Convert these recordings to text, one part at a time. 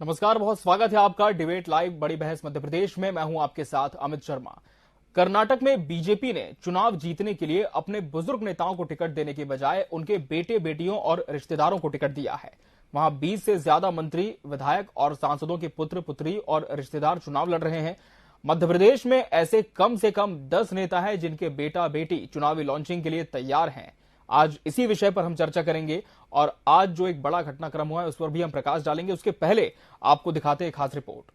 नमस्कार, बहुत स्वागत है आपका डिबेट लाइव बड़ी बहस मध्य प्रदेश में। मैं हूं आपके साथ अमित शर्मा। कर्नाटक में बीजेपी ने चुनाव जीतने के लिए अपने बुजुर्ग नेताओं को टिकट देने के बजाय उनके बेटे बेटियों और रिश्तेदारों को टिकट दिया है। वहां 20 से ज्यादा मंत्री, विधायक और सांसदों के पुत्र पुत्री और रिश्तेदार चुनाव लड़ रहे हैं। मध्य प्रदेश में ऐसे कम से कम 10 नेता हैं जिनके बेटा बेटी चुनावी लॉन्चिंग के लिए तैयार हैं। आज इसी विषय पर हम चर्चा करेंगे और आज जो एक बड़ा घटनाक्रम हुआ है उस पर भी हम प्रकाश डालेंगे। उसके पहले आपको दिखाते हैं एक खास रिपोर्ट।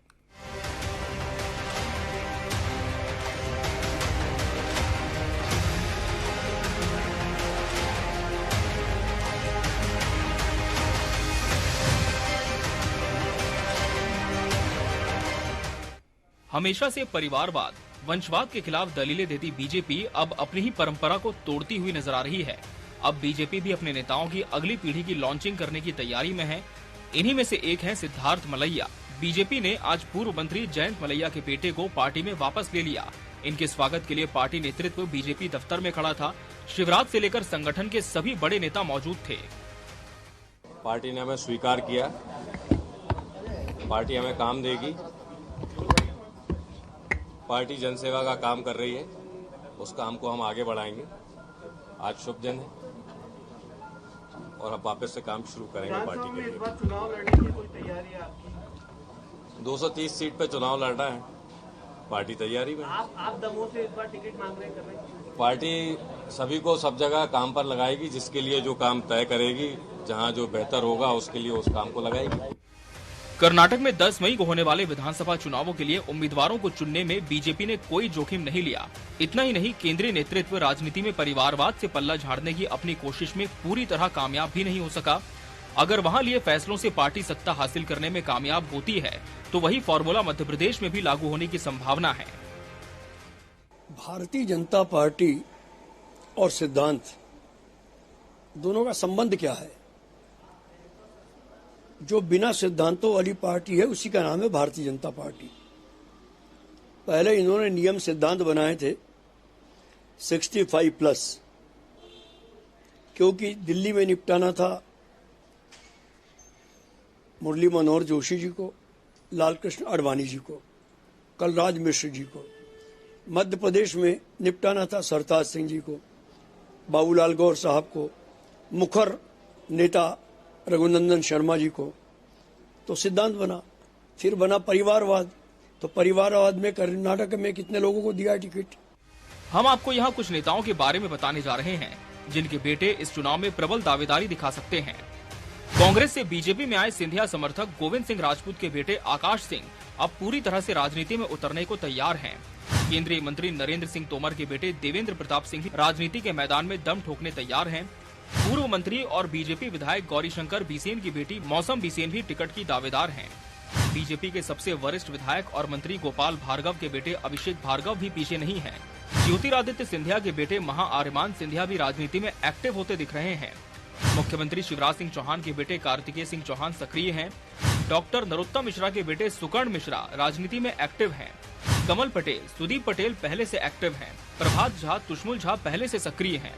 हमेशा से परिवारवाद, वंशवाद के खिलाफ दलीलें देती बीजेपी अब अपनी ही परंपरा को तोड़ती हुई नजर आ रही है। अब बीजेपी भी अपने नेताओं की अगली पीढ़ी की लॉन्चिंग करने की तैयारी में है। इन्हीं में से एक है सिद्धार्थ मलैया। बीजेपी ने आज पूर्व मंत्री जयंत मलैया के बेटे को पार्टी में वापस ले लिया। इनके स्वागत के लिए पार्टी नेतृत्व बीजेपी दफ्तर में खड़ा था। शिवराज से लेकर संगठन के सभी बड़े नेता मौजूद थे। पार्टी ने हमें स्वीकार किया, पार्टी हमें काम देगी। पार्टी जनसेवा का काम कर रही है, उस काम को हम आगे बढ़ाएंगे। आज शुभ दिन है और अब वापस से काम शुरू करेंगे पार्टी के लिए। इस बार चुनाव लड़ने की कोई तैयारी है आपकी? 230 सीट पे चुनाव लड़ रहा है, पार्टी तैयारी में। आप दमोह से इस बार टिकट मांग रहे हैं? पार्टी सभी को सब जगह काम पर लगाएगी, जिसके लिए जो काम तय करेगी, जहां जो बेहतर होगा उसके लिए उस काम को लगाएगी। कर्नाटक में 10 मई को होने वाले विधानसभा चुनावों के लिए उम्मीदवारों को चुनने में बीजेपी ने कोई जोखिम नहीं लिया। इतना ही नहीं, केंद्रीय नेतृत्व राजनीति में परिवारवाद से पल्ला झाड़ने की अपनी कोशिश में पूरी तरह कामयाब भी नहीं हो सका। अगर वहां लिए फैसलों से पार्टी सत्ता हासिल करने में कामयाब होती है तो वही फॉर्मूला मध्य प्रदेश में भी लागू होने की संभावना है। भारतीय जनता पार्टी और सिद्धांत दोनों का संबंध क्या है? जो बिना सिद्धांतों वाली पार्टी है उसी का नाम है भारतीय जनता पार्टी। पहले इन्होंने नियम सिद्धांत बनाए थे 65+, क्योंकि दिल्ली में निपटाना था मुरली मनोहर जोशी जी को, लालकृष्ण आडवाणी जी को, कलराज मिश्र जी को। मध्य प्रदेश में निपटाना था सरताज सिंह जी को, बाबूलाल गौर साहब को, मुखर नेता रघुनंदन शर्मा जी को। तो सिद्धांत बना, फिर बना परिवारवाद। तो परिवारवाद में कर्नाटक में कितने लोगों को दिया टिकट? हम आपको यहाँ कुछ नेताओं के बारे में बताने जा रहे हैं जिनके बेटे इस चुनाव में प्रबल दावेदारी दिखा सकते हैं। कांग्रेस से बीजेपी में आए सिंधिया समर्थक गोविंद सिंह राजपूत के बेटे आकाश सिंह अब पूरी तरह से राजनीति में उतरने को तैयार हैं। केंद्रीय मंत्री नरेंद्र सिंह तोमर के बेटे देवेंद्र प्रताप सिंह भी राजनीति के मैदान में दम ठोकने तैयार हैं। पूर्व मंत्री और बीजेपी विधायक गौरीशंकर बिसेन की बेटी मौसम बिसेन भी टिकट की दावेदार हैं। बीजेपी के सबसे वरिष्ठ विधायक और मंत्री गोपाल भार्गव के बेटे अभिषेक भार्गव भी पीछे नहीं हैं। ज्योतिरादित्य सिंधिया के बेटे महाआर्यमान सिंधिया भी राजनीति में एक्टिव होते दिख रहे हैं। मुख्यमंत्री शिवराज सिंह चौहान के बेटे कार्तिकेय सिंह चौहान सक्रिय हैं। डॉक्टर नरोत्तम मिश्रा के बेटे सुकर्ण मिश्रा राजनीति में एक्टिव हैं। कमल पटेल, सुदीप पटेल पहले से एक्टिव हैं। प्रभात झा, तुष्मुल झा पहले से सक्रिय हैं।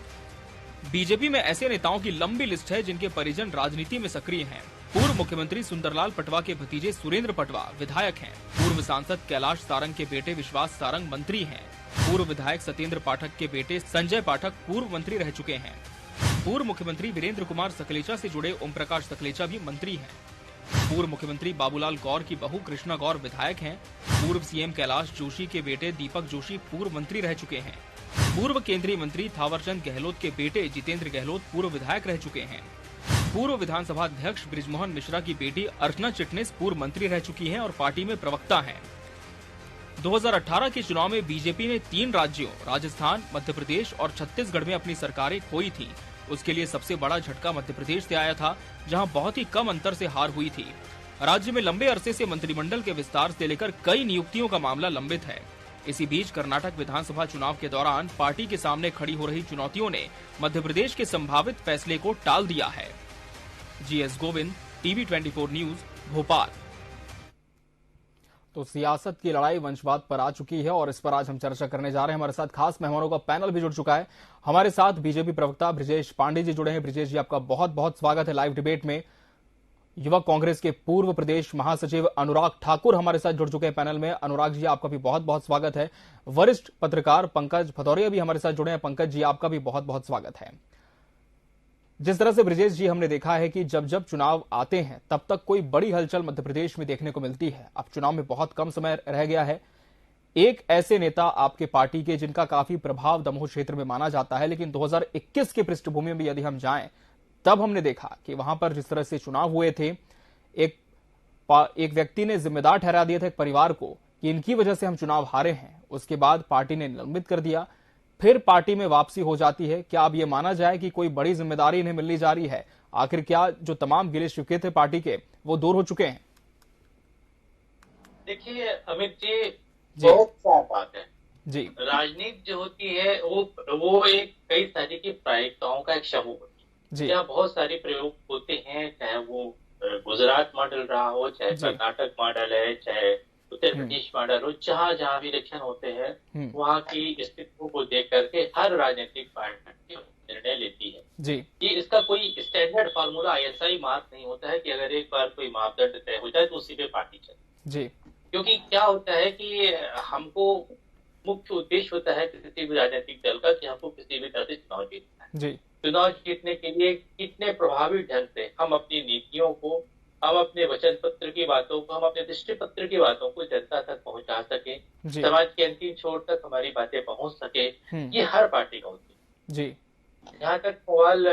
बीजेपी में ऐसे नेताओं की लंबी लिस्ट है जिनके परिजन राजनीति में सक्रिय हैं। पूर्व मुख्यमंत्री सुंदरलाल पटवा के भतीजे सुरेंद्र पटवा विधायक हैं। पूर्व सांसद कैलाश सारंग के बेटे विश्वास सारंग मंत्री हैं। पूर्व विधायक सत्येंद्र पाठक के बेटे संजय पाठक पूर्व मंत्री रह चुके हैं। पूर्व मुख्यमंत्री वीरेंद्र कुमार सकलेचा से जुड़े ओम प्रकाश सकलेचा भी मंत्री हैं। पूर्व मुख्यमंत्री बाबूलाल गौर की बहू कृष्णा गौर विधायक हैं। पूर्व सीएम कैलाश जोशी के बेटे दीपक जोशी पूर्व मंत्री रह चुके हैं। पूर्व केंद्रीय मंत्री थावरचंद गहलोत के बेटे जितेंद्र गहलोत पूर्व विधायक रह चुके हैं। पूर्व विधानसभा अध्यक्ष बृजमोहन मिश्रा की बेटी अर्चना चिटनिस पूर्व मंत्री रह चुकी हैं और पार्टी में प्रवक्ता हैं। 2018 के चुनाव में बीजेपी ने 3 राज्यों राजस्थान, मध्य प्रदेश और छत्तीसगढ़ में अपनी सरकारें खोई थी। उसके लिए सबसे बड़ा झटका मध्य प्रदेश से आया था, जहां बहुत ही कम अंतर से हार हुई थी। राज्य में लंबे अरसे से मंत्रिमंडल के विस्तार से लेकर कई नियुक्तियों का मामला लंबित है। इसी बीच कर्नाटक विधानसभा चुनाव के दौरान पार्टी के सामने खड़ी हो रही चुनौतियों ने मध्य प्रदेश के संभावित फैसले को टाल दिया है। GS Govind, TV 24 news, Bhopal. तो सियासत की लड़ाई वंशवाद पर आ चुकी है और इस पर आज हम चर्चा करने जा रहे हैं। हमारे साथ खास मेहमानों का पैनल भी जुड़ चुका है। हमारे साथ बीजेपी प्रवक्ता ब्रिजेश पांडे जी जुड़े हैं। ब्रिजेश जी, आपका बहुत बहुत स्वागत है लाइव डिबेट में। युवक कांग्रेस के पूर्व प्रदेश महासचिव अनुराग ठाकुर हमारे साथ जुड़ चुके हैं पैनल में। अनुराग जी, आपका भी बहुत बहुत स्वागत है। वरिष्ठ पत्रकार पंकज भदौरिया भी हमारे साथ जुड़े हैं। पंकज जी, आपका भी बहुत बहुत स्वागत है। जिस तरह से ब्रिजेश जी हमने देखा है कि जब जब चुनाव आते हैं तब तक कोई बड़ी हलचल मध्य प्रदेश में देखने को मिलती है। अब चुनाव में बहुत कम समय रह गया है। एक ऐसे नेता आपके पार्टी के जिनका काफी प्रभाव दमोह क्षेत्र में माना जाता है, लेकिन 2021 की पृष्ठभूमि में यदि हम जाएं तब हमने देखा कि वहां पर जिस तरह से चुनाव हुए थे, एक व्यक्ति ने जिम्मेदार ठहरा दिया था एक परिवार को कि इनकी वजह से हम चुनाव हारे हैं। उसके बाद पार्टी ने निलंबित कर दिया, फिर पार्टी में वापसी हो जाती है। क्या अब यह माना जाए कि कोई बड़ी जिम्मेदारी इन्हें मिलनी जा रही है? आखिर क्या जो तमाम गिले शिकवे थे पार्टी के वो दूर हो चुके हैं? देखिए अमित जी, बहुत साफ बात है जी। राजनीति जो होती है वो एक कई तरह की प्रायिकताओं का एक समूह होती है। यहाँ बहुत सारे प्रयोग होते हैं, चाहे वो गुजरात मॉडल रहा हो, चाहे कर्नाटक मॉडल है, चाहे उत्तर प्रदेश मॉडल हो। जहाँ जहाँ भी इलेक्शन होते हैं वहाँ की स्थितियों को देख करके हर राजनीतिक पार्टी निर्णय लेती है जी। ये इसका कोई स्टैंडर्ड फार्मूला ISI मार्क नहीं होता है कि अगर एक बार कोई मापदंड तय हो जाए तो उसी पे पार्टी चले जी। क्योंकि क्या होता है कि हमको मुख्य उद्देश्य होता है किसी भी राजनीतिक दल का कि हमको किसी भी तरह से चुनाव जीतना है जी। चुनाव जीतने के लिए कितने प्रभावी ढंग से हम अपनी नीतियों को, हम अपने वचन पत्र की बातों को, हम अपने दृष्टि पत्र की बातों को जनता तक पहुंचा सके, समाज के अंतिम छोर तक हमारी बातें पहुंच सके, ये हर पार्टी का होती है जी। जहाँ तक सवाल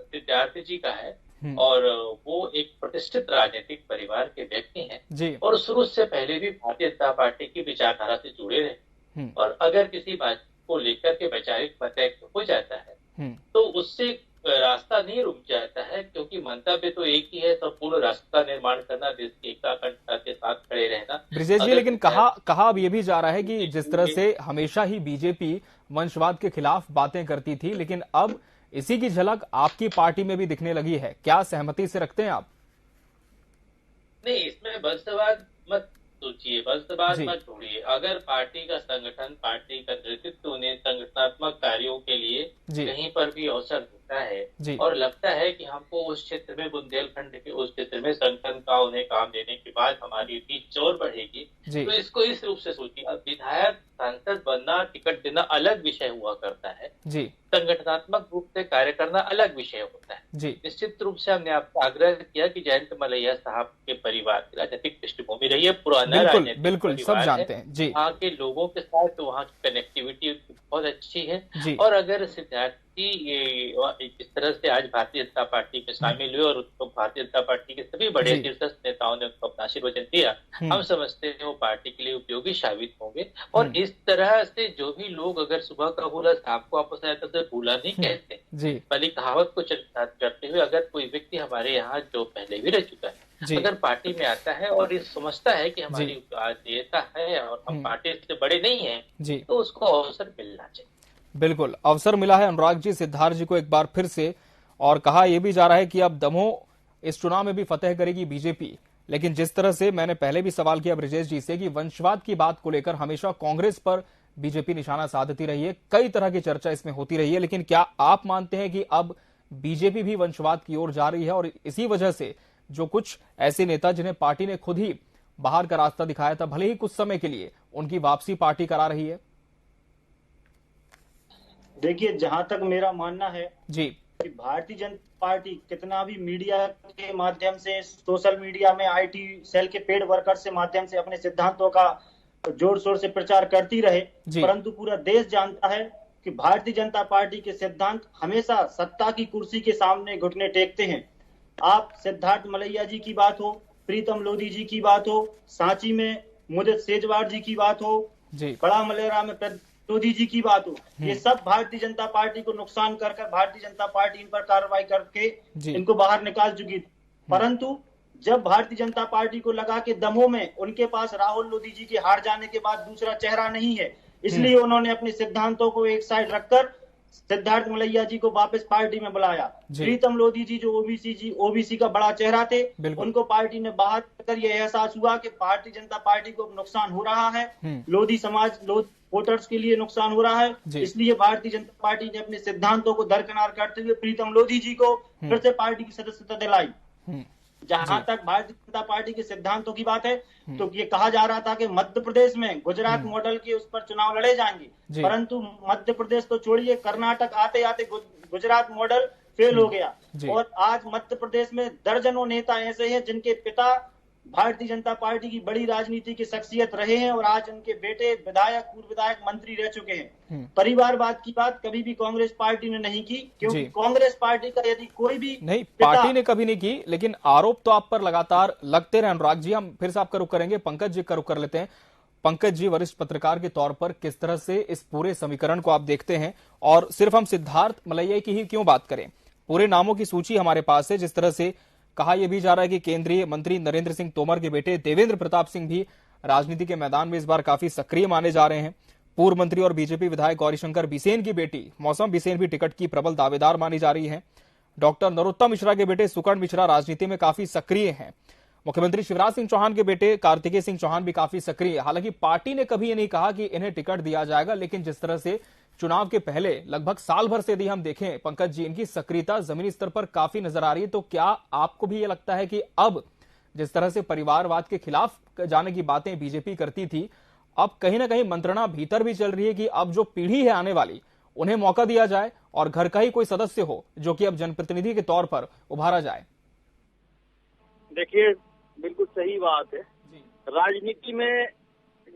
सिद्धार्थ जी का है, और वो एक प्रतिष्ठित राजनीतिक परिवार के व्यक्ति हैं और शुरू से पहले भी भारतीय जनता पार्टी की विचारधारा से जुड़े रहे। और अगर किसी बात को लेकर के वैचारिक मत हो जाता है तो उससे रास्ता नहीं रुक जाता है, क्योंकि मंतव्य तो एक ही है, संपूर्ण राष्ट्र का निर्माण करना, देश की एकता अखंडता के साथ खड़े रहना। ब्रिजेश जी, लेकिन कहा अब ये भी जा रहा है कि जिस तरह से हमेशा ही बीजेपी वंशवाद के खिलाफ बातें करती थी, लेकिन अब इसी की झलक आपकी पार्टी में भी दिखने लगी है। क्या सहमति से रखते हैं आप? नहीं, इसमें वंशवाद मत सोचिए, वंशवाद मत ढूंढिए। अगर पार्टी का संगठन, पार्टी का नेतृत्व उन्हें संगठनात्मक कार्यों के लिए कहीं पर भी अवसर देता है और लगता है कि हमको उस क्षेत्र में, बुंदेलखंड के उस क्षेत्र में संगठन का उन्हें काम देने के बाद हमारी रीच और बढ़ेगी, तो इसको इस रूप से सोचिए। अब विधायक, सांसद बनना, टिकट देना अलग विषय हुआ करता है जी। संगठनात्मक रूप से कार्य करना अलग विषय होता है जी। निश्चित रूप से हमने आपसे आग्रह किया कि जयंत मलैया साहब के परिवार की राजनीतिक पृष्ठभूमि रही है, पुराना राजनीतिक बिल्कुल सब जानते हैं जी। वहाँ के लोगों के साथ तो वहाँ की कनेक्टिविटी बहुत अच्छी है। और अगर सिद्धार्थ जी इस तरह से आज भारतीय जनता पार्टी में शामिल हुए और उसको भारतीय जनता पार्टी के सभी बड़े शीर्षस्थ नेताओं ने उनको अपना आशीर्वचन दिया, हम समझते हैं वो पार्टी के लिए उपयोगी साबित होंगे। और इस तरह से जो भी लोग अगर सुबह का भूला शाम को वापस आया तो भूला नहीं कहते जी। पहली कहावत को चरितार्थ करते हुए अगर कोई व्यक्ति हमारे यहाँ जो पहले भी रह चुका है अगर पार्टी में आता है और ये समझता है कि हमारी आजीयता है और हम पार्टी से बड़े नहीं हैं, तो उसको अवसर मिलना चाहिए। बिल्कुल अवसर मिला है अनुराग जी सिद्धार्थ जी को एक बार फिर से, और कहा यह भी जा रहा है कि अब दमोह इस चुनाव में भी फतेह करेगी बीजेपी। लेकिन जिस तरह से मैंने पहले भी सवाल किया ब्रिजेश जी से कि वंशवाद की बात को लेकर हमेशा कांग्रेस पर बीजेपी निशाना साधती रही है, कई तरह की चर्चा इसमें होती रही है, लेकिन क्या आप मानते हैं कि अब बीजेपी भी वंशवाद की ओर जा रही है और इसी वजह से जो कुछ ऐसे नेता जिन्हें पार्टी ने खुद ही बाहर का रास्ता दिखाया था, भले ही कुछ समय के लिए, उनकी वापसी पार्टी करा रही है? देखिए, जहां तक मेरा मानना है जी कि भारतीय जनता पार्टी कितना भी मीडिया के माध्यम से, सोशल मीडिया में IT सेल के पेड वर्कर्स के माध्यम से अपने सिद्धांतों का जोर शोर से प्रचार करती रहे, परंतु पूरा देश जानता है कि भारतीय जनता पार्टी के सिद्धांत हमेशा सत्ता की कुर्सी के सामने घुटने टेकते हैं। आप सिद्धार्थ मलैया जी की बात हो, प्रीतम लोधी जी की बात हो, सांची में मुदित सेजवार जी की बात हो, बड़ा मलेरा में लोधी जी की बात हो, ये सब भारतीय जनता पार्टी को नुकसान कर भारतीय जनता पार्टी इन पर कार्रवाई करके इनको बाहर निकाल चुकी थी। परंतु जब भारतीय जनता पार्टी को लगा कि दमोह में उनके पास राहुल लोधी जी के हार जाने के बाद दूसरा चेहरा नहीं है, इसलिए उन्होंने अपने सिद्धांतों को एक साइड रखकर सिद्धार्थ मलैया जी को वापस पार्टी में बुलाया। प्रीतम लोधी जी जो ओबीसी का बड़ा चेहरा थे, उनको पार्टी ने बाहर कर यह एहसास हुआ कि भारतीय जनता पार्टी को नुकसान हो रहा है, लोधी समाज वोटर्स के लिए नुकसान हो रहा है, इसलिए भारतीय जनता पार्टी ने अपने सिद्धांतों को दरकिनार करते हुए प्रीतम लोधी जी को फिर से पार्टी की सदस्यता दिलाई। जहां तक भारतीय जनता पार्टी के सिद्धांतों की बात है, तो ये कहा जा रहा था कि मध्य प्रदेश में गुजरात मॉडल के उस पर चुनाव लड़े जाएंगे, परंतु मध्य प्रदेश तो छोड़िए, कर्नाटक आते आते गुजरात मॉडल फेल हो गया। और आज मध्य प्रदेश में दर्जनों नेता ऐसे हैं जिनके पिता भारतीय जनता पार्टी की बड़ी राजनीति की शख्सियत रहे हैं और आज उनके बेटे विधायक, पूर्व विधायक, मंत्री रह चुके हैं। परिवारवाद की बात कभी भी कांग्रेस पार्टी ने नहीं की, क्योंकि कांग्रेस पार्टी का यदि कोई भी नहीं, पार्टी ने कभी नहीं की, लेकिन आरोप तो आप पर लगातार लगते रहे। अनुराग जी, हम फिर से आपका रुख करेंगे, पंकज जी का रुख कर लेते हैं। पंकज जी, वरिष्ठ पत्रकार के तौर पर किस तरह से इस पूरे समीकरण को आप देखते हैं, और सिर्फ हम सिद्धार्थ मलैया की ही क्यों बात करें, पूरे नामों की सूची हमारे पास है। जिस तरह से कहा यह भी जा रहा है कि केंद्रीय मंत्री नरेंद्र सिंह तोमर के बेटे देवेंद्र प्रताप सिंह भी राजनीति के मैदान में इस बार काफी सक्रिय माने जा रहे हैं। पूर्व मंत्री और बीजेपी विधायक गौरीशंकर बिसेन की बेटी मौसम बिसेन भी टिकट की प्रबल दावेदार मानी जा रही है। डॉक्टर नरोत्तम मिश्रा के बेटे सुकर्ण मिश्रा राजनीति में काफी सक्रिय हैं। मुख्यमंत्री शिवराज सिंह चौहान के बेटे कार्तिकेय सिंह चौहान भी काफी सक्रिय है। हालांकि पार्टी ने कभी ये नहीं कहा कि इन्हें टिकट दिया जाएगा, लेकिन जिस तरह से चुनाव के पहले लगभग साल भर से यदि हम देखें पंकज जी, इनकी सक्रियता जमीनी स्तर पर काफी नजर आ रही है। तो क्या आपको भी ये लगता है कि अब जिस तरह से परिवारवाद के खिलाफ जाने की बातें बीजेपी करती थी, अब कहीं ना कहीं मंत्रणा भीतर भी चल रही है कि अब जो पीढ़ी है आने वाली, उन्हें मौका दिया जाए और घर का ही कोई सदस्य हो जो कि अब जनप्रतिनिधि के तौर पर उभारा जाए? देखिए, बिल्कुल सही बात है। राजनीति में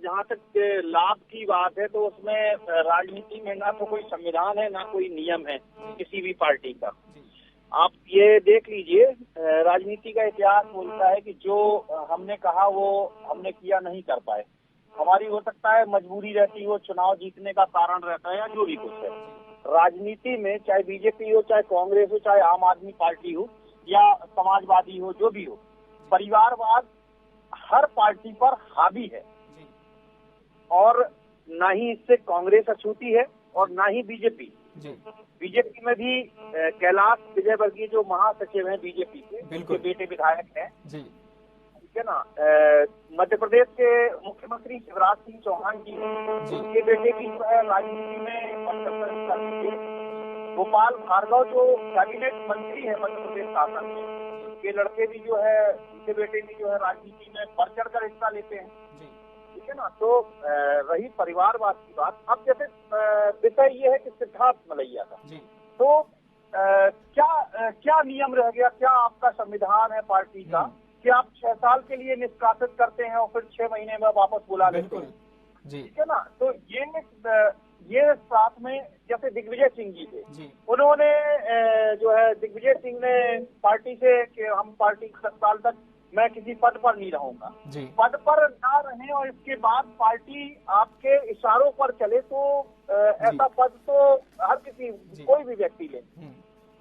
जहाँ तक लाभ की बात है, तो उसमें राजनीति में ना तो कोई संविधान है ना कोई नियम है किसी भी पार्टी का। आप ये देख लीजिए, राजनीति का इतिहास बोलता है कि जो हमने कहा वो हमने किया नहीं कर पाए। हमारी हो सकता है मजबूरी रहती हो, चुनाव जीतने का कारण रहता है या जो भी कुछ है। राजनीति में चाहे बीजेपी हो, चाहे कांग्रेस हो, चाहे आम आदमी पार्टी हो या समाजवादी हो, जो भी हो, परिवारवाद हर पार्टी पर हावी है। और ना ही इससे कांग्रेस अछूती है और ना ही बीजेपी। बीजेपी में भी कैलाश विजयवर्गीय जो महासचिव हैं बीजेपी के, उनके बेटे विधायक हैं, ठीक है ना। मध्य प्रदेश के मुख्यमंत्री शिवराज सिंह चौहान जी, उनके बेटे की जो है राजनीति में। गोपाल भार्गव जो कैबिनेट मंत्री है मध्य प्रदेश शासन में, उनके लड़के भी जो है, उनके बेटे भी जो है राजनीति में बढ़ चढ़ कर हिस्सा लेते हैं, ठीक है ना। तो रही परिवारवाद की बात। अब जैसे विषय ये है कि सिद्धार्थ मलैया का, तो क्या नियम रह गया, क्या आपका संविधान है पार्टी का कि आप 6 साल के लिए निष्कासित करते हैं और फिर 6 महीने में वापस बुला लेते हैं, ठीक है ना। तो ये साथ में जैसे दिग्विजय सिंह जी थे, उन्होंने जो है, दिग्विजय सिंह ने पार्टी से कि हम पार्टी 10 साल तक मैं किसी पद पर नहीं रहूंगा, पद पर ना रहे और इसके बाद पार्टी आपके इशारों पर चले, तो ऐसा पद तो हर किसी कोई भी व्यक्ति ले,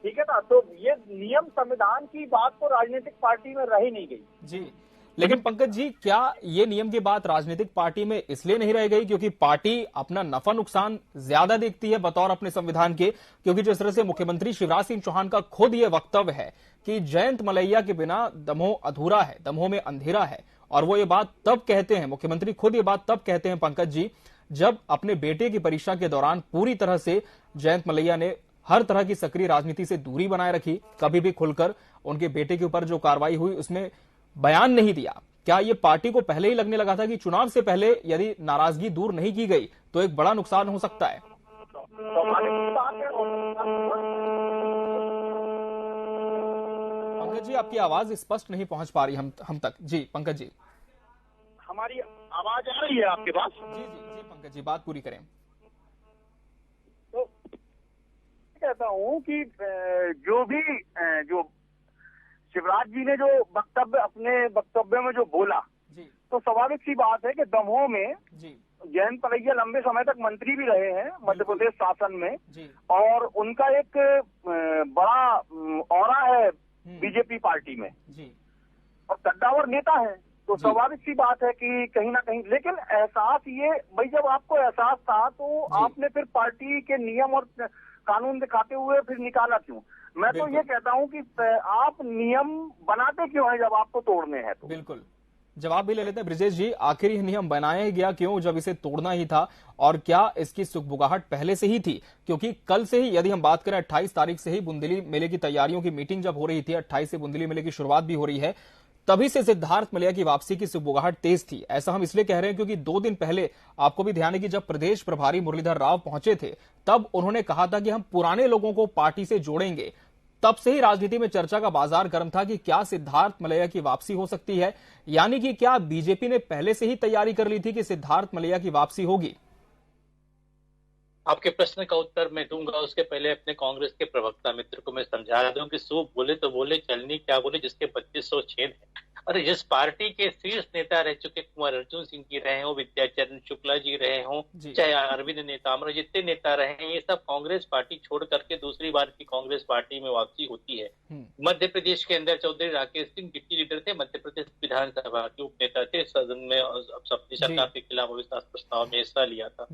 ठीक है ना। तो ये नियम संविधान की बात तो राजनीतिक पार्टी में रह ही नहीं गई। जी, लेकिन पंकज जी, क्या ये नियम की बात राजनीतिक पार्टी में इसलिए नहीं रह गई क्योंकि पार्टी अपना नफा नुकसान ज्यादा देखती है बतौर अपने संविधान के? क्योंकि जिस तरह से मुख्यमंत्री शिवराज सिंह चौहान का खुद ये वक्तव्य है कि जयंत मलैया के बिना दमोह अधूरा है, दमोह में अंधेरा है, और वो ये बात तब कहते हैं, मुख्यमंत्री खुद ये बात तब कहते हैं पंकज जी, जब अपने बेटे की परीक्षा के दौरान पूरी तरह से जयंत मलैया ने हर तरह की सक्रिय राजनीति से दूरी बनाए रखी, कभी भी खुलकर उनके बेटे के ऊपर जो कार्रवाई हुई उसमें बयान नहीं दिया। क्या ये पार्टी को पहले ही लगने लगा था कि चुनाव से पहले यदि नाराजगी दूर नहीं की गई तो एक बड़ा नुकसान हो सकता है? पंकज जी, आपकी आवाज स्पष्ट नहीं पहुंच पा रही हम तक। जी पंकज जी, हमारी आवाज आ रही है आपके पास? जी जी जी पंकज जी, बात पूरी करें। तो कहता हूं कि जो शिवराज जी ने जो अपने वक्तव्य में जो बोला, तो स्वाभाविक सी बात है कि दमोह में जयंत मलैया लंबे समय तक मंत्री भी रहे हैं मध्य प्रदेश शासन में, और उनका एक बड़ा औरा है बीजेपी पार्टी में, और कद्दावर नेता है। तो स्वाभाविक सी बात है कि कहीं ना कहीं, लेकिन एहसास ये भाई, जब आपको एहसास था तो आपने फिर पार्टी के नियम और कानून दिखाते हुए फिर निकाला क्यों? मैं तो ये कहता हूं कि आप नियम बनाते क्यों हैं जब आपको तोड़ने हैं तो? बिल्कुल जवाब भी ले लेते हैं ब्रिजेश जी। आखिर यह नियम बनाया ही गया क्यों जब इसे तोड़ना ही था, और क्या इसकी सुगबुगाहट पहले से ही थी? क्योंकि कल से ही, यदि हम बात करें 28 तारीख से ही बुंदेली मेले की तैयारियों की मीटिंग जब हो रही थी, 28 से बुंदेली मेले की शुरुआत भी हो रही है, तभी से सिद्धार्थ मलैया की वापसी की सुगबुगाहट तेज थी। ऐसा हम इसलिए कह रहे हैं क्योंकि 2 दिन पहले आपको भी ध्यान है कि जब प्रदेश प्रभारी मुरलीधर राव पहुंचे थे, तब उन्होंने कहा था कि हम पुराने लोगों को पार्टी से जोड़ेंगे। तब से ही राजनीति में चर्चा का बाजार गर्म था कि क्या सिद्धार्थ मलैया की वापसी हो सकती है, यानी कि क्या बीजेपी ने पहले से ही तैयारी कर ली थी कि सिद्धार्थ मलैया की वापसी होगी? आपके प्रश्न का उत्तर मैं दूंगा, उसके पहले अपने कांग्रेस के प्रवक्ता मित्र को मैं समझा दूं कि सो बोले तो बोले, चलनी क्या बोले जिसके 2500 छेद है। और जिस पार्टी के शीर्ष नेता रह चुके कुंवर अर्जुन सिंह जी रहे हो, विद्याचरण शुक्ला जी रहे हो, चाहे अरविंद नेतामर, जितने नेता रहे हैं, ये सब कांग्रेस पार्टी छोड़ करके दूसरी बार की कांग्रेस पार्टी में वापसी होती है। मध्य प्रदेश के अंदर चौधरी राकेश सिंह डिप्टी लीडर थे, मध्य प्रदेश विधानसभा के उप नेता थे, सदन में अपनी सरकार के खिलाफ अविश्वास प्रस्ताव में हिस्सा लिया था।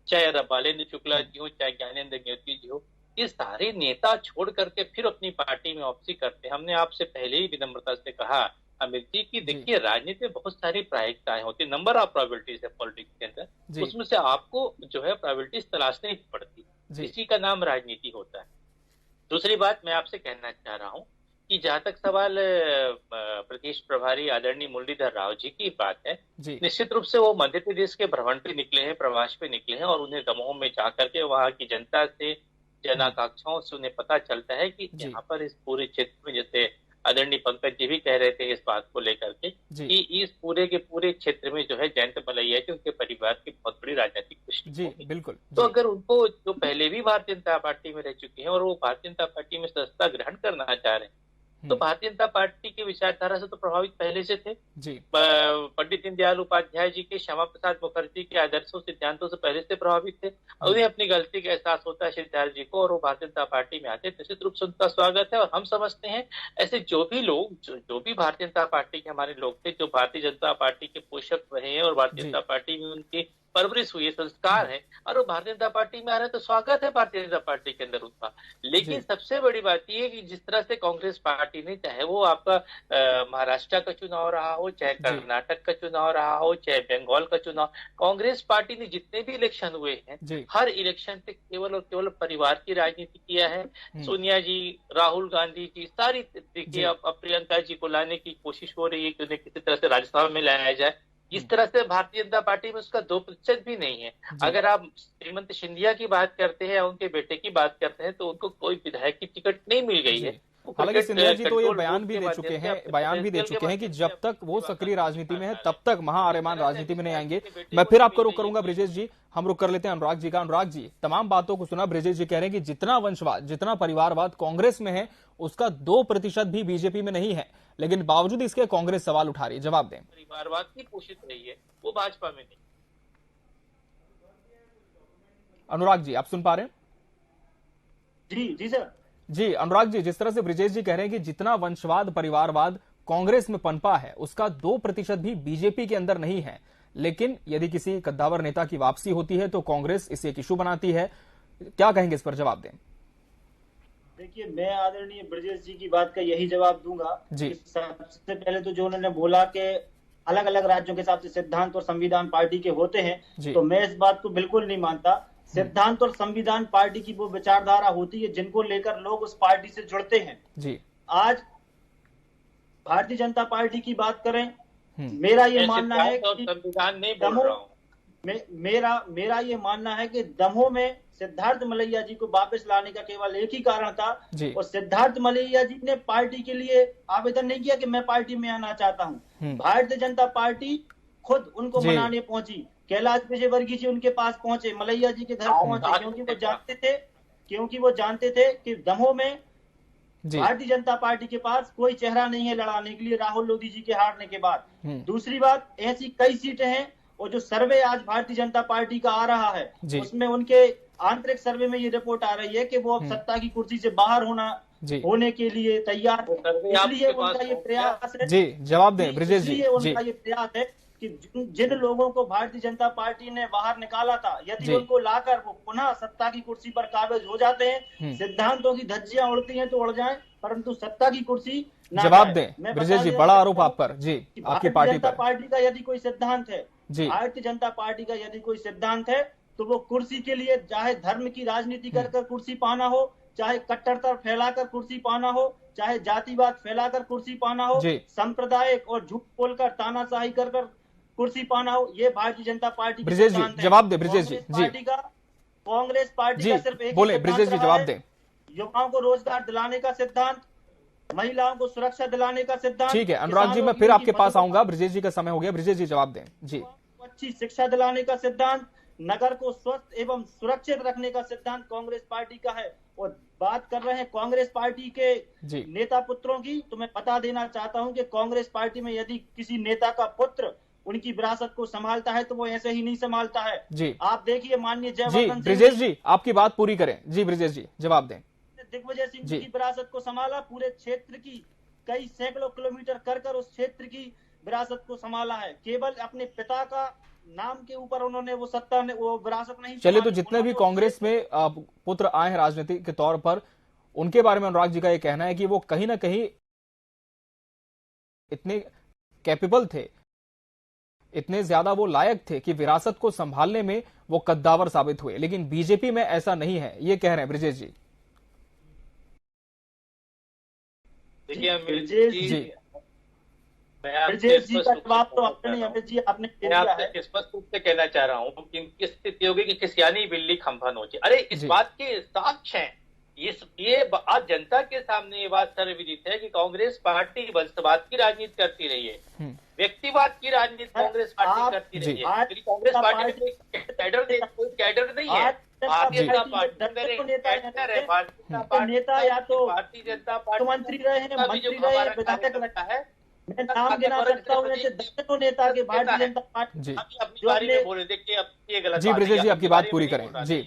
चाहे बालेंद्र शुक्ला जी हो, चाहे ज्ञानेंद्र ज्योति जी हो, ये सारे नेता छोड़ करके फिर अपनी पार्टी में वापसी करते। हमने आपसे पहले ही विनम्रता से कहा अमित जी की देखिए, राजनीति में बहुत सारी प्रायिकताएं होती है, नंबर ऑफ प्रोबेबिलिटीज है पॉलिटिक्स के अंदर, उसमें से आपको जो है प्रोबेबिलिटीज तलाशनी ही पड़ती, इसी का नाम राजनीति होता है। दूसरी बात मैं आपसे कहना चाह रहा हूँ कि जहां तक सवाल प्रदेश प्रभारी आदरणीय मुरलीधर राव जी की बात है, निश्चित रूप से वो मध्य प्रदेश के भ्रमण पे निकले हैं, प्रवास पे निकले हैं, और उन्हें दमोह में जाकर के वहां की जनता से, जन आकांक्षाओं से उन्हें पता चलता है कि यहाँ पर इस पूरे क्षेत्र में, जैसे आदरणीय पंकज जी भी कह रहे थे इस बात को लेकर के, कि इस पूरे के पूरे क्षेत्र में जो है जयंत मलैया के उनके परिवार की बहुत बड़ी राजनीतिक पुष्टि। बिल्कुल। तो अगर उनको जो पहले भी भारतीय जनता पार्टी में रह चुके हैं और वो भारतीय जनता पार्टी में सदस्यता ग्रहण करना चाह रहे हैं, तो भारतीय जनता पार्टी की विचारधारा से तो प्रभावित पहले से थे। पंडित दीनदयाल उपाध्याय जी के, श्यामा प्रसाद मुखर्जी के आदर्शों सिद्धांतों से पहले से प्रभावित थे। उन्हें अपनी गलती का एहसास होता है सिद्धार्थ जी को, और वो भारतीय जनता पार्टी में आते हैं, निश्चित रूप से उनका स्वागत है। और हम समझते हैं ऐसे जो भी लोग, जो भी भारतीय जनता पार्टी के हमारे लोग थे, जो भारतीय जनता पार्टी के पोषक रहे हैं और भारतीय जनता पार्टी में उनकी परवरिश हुई है, संस्कार है, और वो भारतीय जनता पार्टी में आ रहे हैं, तो स्वागत है भारतीय जनता पार्टी के अंदर उनका। लेकिन सबसे बड़ी बात यह है कि जिस तरह से कांग्रेस पार्टी ने, चाहे वो आपका महाराष्ट्र का चुनाव रहा हो, चाहे कर्नाटक का चुनाव रहा हो, चाहे बंगाल का चुनाव, कांग्रेस पार्टी ने जितने भी इलेक्शन हुए हैं, हर इलेक्शन पे केवल और केवल परिवार की राजनीति किया है। सोनिया जी, राहुल गांधी जी, सारी देखिए अब प्रियंका जी को लाने की कोशिश हो रही है कि उन्हें किसी तरह से राज्यसभा में लाया जाए। इस तरह से भारतीय जनता पार्टी में उसका 2% भी नहीं है। अगर आप श्रीमंत सिंधिया की बात करते हैं या उनके बेटे की बात करते हैं, तो उनको कोई विधायक की टिकट नहीं मिल गई है। हालांकि सिंधिया जी तो ये बयान भी दे चुके हैं कि जब तक वो सक्रिय राजनीति में है तब तक महाआर्यमान राजनीति में नहीं आएंगे। मैं फिर आपको रुक करूंगा ब्रिजेश जी, हम रुक कर लेते हैं अनुराग जी का। अनुराग जी, तमाम बातों को सुना, ब्रिजेश जी कह रहे हैं कि जितना वंशवाद, जितना परिवारवाद कांग्रेस में है, उसका 2% भी बीजेपी में नहीं है, लेकिन बावजूद इसके कांग्रेस सवाल उठा रही है। जवाब दें। परिवारवाद की पोषित रही है, वो भाजपा में नहीं। अनुराग जी, आप सुन पा रहे हैं? जी सर। जी अनुराग जी, जिस तरह से ब्रिजेश जी कह रहे हैं कि जितना वंशवाद, परिवारवाद कांग्रेस में पनपा है, उसका 2% भी बीजेपी के अंदर नहीं है, लेकिन यदि किसी कद्दावर नेता की वापसी होती है तो कांग्रेस इसे एक इशू बनाती है। क्या कहेंगे इस पर? जवाब दें। देखिए, मैं आदरणीय ब्रिजेश जी की बात का यही जवाब दूंगा जी। सबसे पहले तो जो उन्होंने बोला कि अलग अलग राज्यों के हिसाब से सिद्धांत और संविधान पार्टी के होते हैं, तो मैं इस बात को बिल्कुल नहीं मानता। सिद्धांत और संविधान पार्टी की वो विचारधारा होती है जिनको लेकर लोग उस पार्टी से जुड़ते हैं जी। आज भारतीय जनता पार्टी की बात करें, मेरा ये मानना है कि संविधान नहीं बोल रहा हूं, मेरा ये मानना है कि दमोह में सिद्धार्थ मलैया जी को वापस लाने का केवल एक ही कारण था, और सिद्धार्थ मलैया जी ने पार्टी के लिए आवेदन नहीं किया कि मैं पार्टी में आना चाहता हूं। भारतीय जनता पार्टी खुद उनको मनाने पहुंची, कैलाश विजयवर्गीय जी उनके पास पहुंचे, मलैया जी के घर पहुंचे, क्योंकि वो जानते थे कि दमोह में भारतीय जनता पार्टी के पास कोई चेहरा नहीं है लड़ाने के लिए राहुल लोधी जी के हारने के बाद। दूसरी बात, ऐसी कई सीटें हैं, और जो सर्वे आज भारतीय जनता पार्टी का आ रहा है, उसमें उनके आंतरिक सर्वे में ये रिपोर्ट आ रही है कि वो अब सत्ता की कुर्सी से बाहर होने के लिए तैयार है। इसलिए उनका ये प्रयास है। जी, जवाब दें ब्रिजेश जी। उनका ये प्रयास है कि जिन लोगों को भारतीय जनता पार्टी ने बाहर निकाला था, यदि उनको लाकर वो पुनः सत्ता की कुर्सी पर काबिज हो जाते हैं, सिद्धांतों की धज्जियां उड़ती हैं तो उड़ जाएं, परंतु सत्ता की कुर्सी जवाब दें ब्रिजेश जी, बड़ा आरोप आप पर जी, आपकी पार्टी पर। पार्टी का यदि कोई सिद्धांत है, भारतीय जनता पार्टी का यदि कोई सिद्धांत है, तो वो कुर्सी के लिए चाहे धर्म की राजनीति कर कुर्सी पाना हो, चाहे कट्टरता फैलाकर कुर्सी पाना हो, चाहे जातिवाद फैलाकर कुर्सी पाना हो, सांप्रदायिक और झूठ बोलकर तानाशाही कर कुर्सी पाना हो, ये भारतीय जनता पार्टी ब्रिजेश जी जवाब दे। ब्रिजेश जी कांग्रेस पार्टी का सिर्फ एक बोले, ब्रिजेश जी जवाब दे। युवाओं को रोजगार दिलाने का सिद्धांत, महिलाओं को सुरक्षा दिलाने का सिद्धांत। ठीक है अनुराग जी, मैं फिर आपके पास आऊंगा। ब्रिजेश जी का समय हो गया, ब्रिजेश जी जवाब दें जी। अच्छी शिक्षा दिलाने का सिद्धांत, नगर को स्वस्थ एवं सुरक्षित रखने का सिद्धांत कांग्रेस पार्टी का है। और बात कर रहे हैं कांग्रेस पार्टी के नेता पुत्रों की, तो मैं बता देना चाहता हूं कि कांग्रेस पार्टी में यदि किसी नेता का पुत्र उनकी विरासत को संभालता है तो वो ऐसे ही नहीं संभालता है जी। आप देखिए माननीय जयवर्धन सिंह ब्रिजेश जी आपकी बात पूरी करें जी। ब्रिजेश जी जवाब दें। दिग्विजय सिंह जी की विरासत को संभाला, पूरे क्षेत्र की कई सैकड़ों किलोमीटर कर उस क्षेत्र की विरासत को संभाला है। केवल अपने पिता का नाम के ऊपर उन्होंने वो सत्ता ने वो विरासत नहीं। चलिए, तो जितने भी कांग्रेस में पुत्र आए हैं राजनीति के तौर पर, उनके बारे में अनुराग जी का ये कहना है कि वो कहीं ना कहीं इतने कैपेबल थे, इतने ज्यादा वो लायक थे कि विरासत को संभालने में वो कद्दावर साबित हुए, लेकिन बीजेपी में ऐसा नहीं है, ये कह रहे हैं ब्रिजेश जी। ब्रिजेश जी का जवाब तो आपने स्पष्ट रूप से कहना चाह रहा हूँ कि किस स्थिति होगी कि किसियानी बिल्ली खंभा नोचे। अरे इस बात के साक्ष्य हैं, ये आज जनता के सामने ये बात सर्वविदित है कि कांग्रेस पार्टी वंशवाद की राजनीति करती रही है, व्यक्तिवाद की राजनीति कांग्रेस पार्टी करती रही है। कांग्रेस पार्टी में कोई कैडर नहीं है। भारतीय जनता पार्टी नेता या तो भारतीय जनता पार्टी मंत्री रहे हैं, मंत्री रहे, विधायक लगता है। मैं नाम गिना सकता हूँ ऐसे दर्जनों नेता के भारतीय जनता पार्टी अपनी बारी में बोले। देखिए अब ये गलत जी ब्रिजेश जी आपकी बात पूरी करें जी।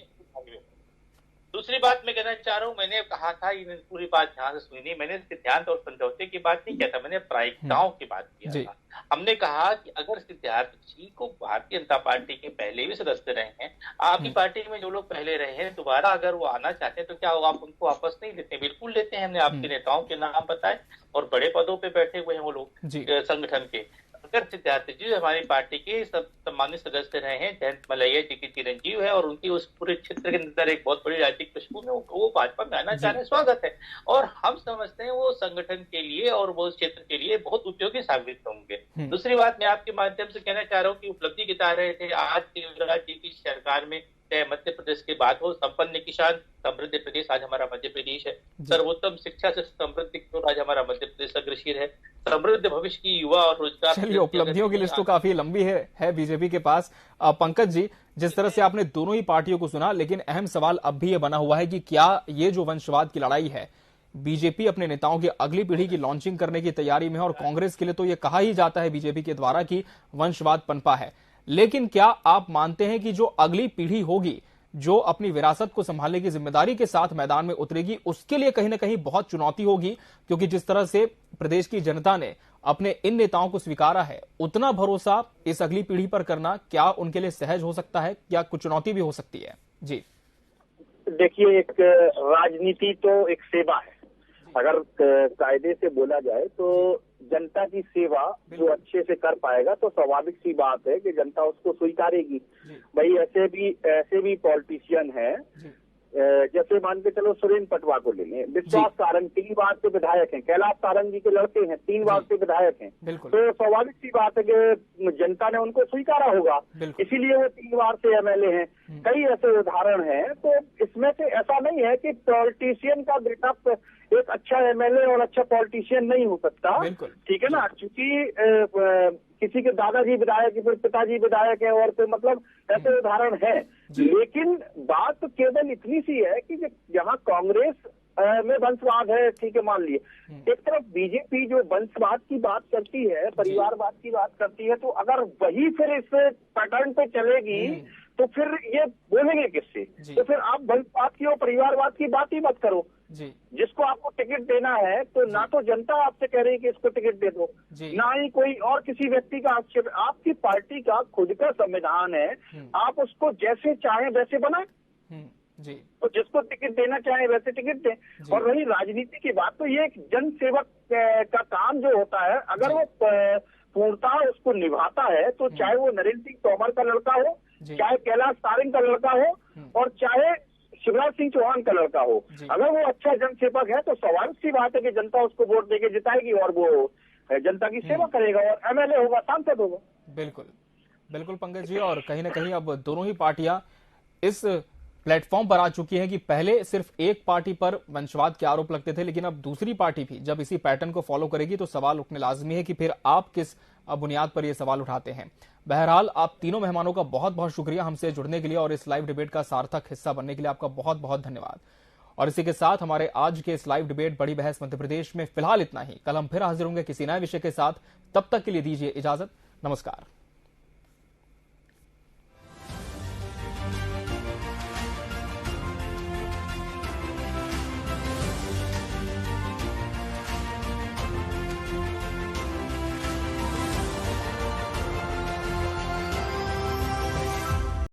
दूसरी बात मैं कहना चाह रहा हूँ, मैंने कहा था, इन्होंने पूरी बात ध्यान से सुनी नहीं, मैंने सिद्धांत और समझौते की बात नहीं किया था, मैंने प्रायिकताओं की बात किया था। हमने कहा कि अगर सिद्धार्थ जी को भारतीय जनता पार्टी के पहले भी सदस्य रहे हैं, आपकी पार्टी में जो लोग पहले रहे हैं, दोबारा अगर वो आना चाहते हैं तो क्या होगा, आप उनको वापस नहीं लेते? बिल्कुल लेते हैं। हमने आपके नेताओं के नाम बताए और बड़े पदों पे बैठे हुए हैं वो लोग संगठन के। अगर सिद्धार्थ जी हमारी पार्टी के सम्मानित सदस्य रहे हैं, जयंत मलैया जी की चिरंजीव है और उनकी उस पूरे क्षेत्र के अंदर एक बहुत बड़ी राजनीतिक खुशबू में वो भाजपा में आना चाह रहे हैं, स्वागत है। और हम समझते हैं वो संगठन के लिए और वो क्षेत्र के लिए बहुत उपयोगी साबित होंगे। दूसरी बात मैं आपके माध्यम से कहना चाह रहा हूँ कि उपलब्धि गिता रहे थे आज शिवराज जी की सरकार में, चाहे मध्य प्रदेश की बात हो, संपन्न किसान समृद्ध प्रदेश आज हमारा मध्य प्रदेश है, सर्वोत्तम शिक्षा से समृद्ध किशोर आज हमारा मध्य प्रदेश अग्रसर है, समृद्ध भविष्य की युवा और रोजगार। चलिए, उपलब्धियों की लिस्ट तो काफी लंबी है बीजेपी के पास। पंकज जी, जिस तरह से आपने दोनों ही पार्टियों को सुना, लेकिन अहम सवाल अब भी ये बना हुआ है कि क्या ये जो वंशवाद की लड़ाई है, बीजेपी अपने नेताओं की अगली पीढ़ी की लॉन्चिंग करने की तैयारी में है और कांग्रेस के लिए तो ये कहा ही जाता है बीजेपी के द्वारा कि वंशवाद पनपा है, लेकिन क्या आप मानते हैं कि जो अगली पीढ़ी होगी, जो अपनी विरासत को संभालने की जिम्मेदारी के साथ मैदान में उतरेगी, उसके लिए कहीं ना कहीं बहुत चुनौती होगी? क्योंकि जिस तरह से प्रदेश की जनता ने अपने इन नेताओं को स्वीकारा है, उतना भरोसा इस अगली पीढ़ी पर करना क्या उनके लिए सहज हो सकता है, क्या कुछ चुनौती भी हो सकती है? जी देखिए, एक राजनीति तो एक सेवा है। अगर कायदे से बोला जाए तो जनता की सेवा जो अच्छे से कर पाएगा तो स्वाभाविक सी बात है कि जनता उसको स्वीकारेगी। भाई ऐसे भी पॉलिटिशियन हैं, जैसे मान के चलो सुरेंद्र पटवा को ले लें, विश्वास सारंग 3 बार से विधायक हैं, कैलाश सारंग जी के लड़के हैं, 3 बार से विधायक हैं, तो स्वाभाविक सी बात है कि जनता ने उनको स्वीकारा होगा, इसीलिए वो 3 बार से एमएलए हैं। कई ऐसे उदाहरण हैं, तो इसमें से ऐसा नहीं है कि पॉलिटिशियन का बेटा एक अच्छा एमएलए और अच्छा पॉलिटिशियन नहीं हो सकता, ठीक है ना, क्योंकि किसी के दादाजी विधायक फिर पिताजी विधायक है और फिर मतलब ऐसे उदाहरण है। लेकिन बात तो केवल इतनी सी है कि जहाँ कांग्रेस में वंशवाद है, ठीक है, मान लिए, एक तरफ बीजेपी जो वंशवाद की बात करती है, परिवारवाद की बात करती है, तो अगर वही फिर इस पैटर्न पे चलेगी तो फिर ये बोलेंगे किससे? तो फिर आप वंशवाद की और परिवारवाद की बात ही मत करो, जिसको आपको टिकट देना है तो ना तो जनता आपसे कह रही है कि इसको टिकट दे दो, ना ही कोई और किसी व्यक्ति का आक्षेप। आपकी पार्टी का खुद का संविधान है, आप उसको जैसे चाहें वैसे बनाएं, तो जिसको टिकट देना चाहे वैसे टिकट दें। और रही राजनीति की बात, तो ये एक जन सेवक का काम जो होता है, अगर वो पूर्णतः उसको निभाता है तो चाहे वो नरेंद्र सिंह तोमर का लड़का हो, चाहे कैलाश सारंग का लड़का हो, और चाहे शिवराज सिंह चौहान का लड़का हो, अगर वो अच्छा जनसेवक है तो स्वाभाविक सी बात है कि जनता उसको वोट देके जिताएगी और वो जनता की सेवा करेगा और एमएलए होगा, सांसद होगा। बिल्कुल बिल्कुल पंकज जी, और कहीं ना कहीं अब दोनों ही पार्टियां इस प्लेटफॉर्म पर आ चुकी है कि पहले सिर्फ एक पार्टी पर वंशवाद के आरोप लगते थे, लेकिन अब दूसरी पार्टी भी जब इसी पैटर्न को फॉलो करेगी तो सवाल उठने लाजमी है कि फिर आप किस बुनियाद पर ये सवाल उठाते हैं। बहरहाल आप तीनों मेहमानों का बहुत बहुत शुक्रिया हमसे जुड़ने के लिए और इस लाइव डिबेट का सार्थक हिस्सा बनने के लिए आपका बहुत बहुत धन्यवाद। और इसी के साथ हमारे आज के इस लाइव डिबेट बड़ी बहस मध्य प्रदेश में फिलहाल इतना ही। कल हम फिर हाजिर होंगे किसी नए विषय के साथ, तब तक के लिए दीजिए इजाजत। नमस्कार।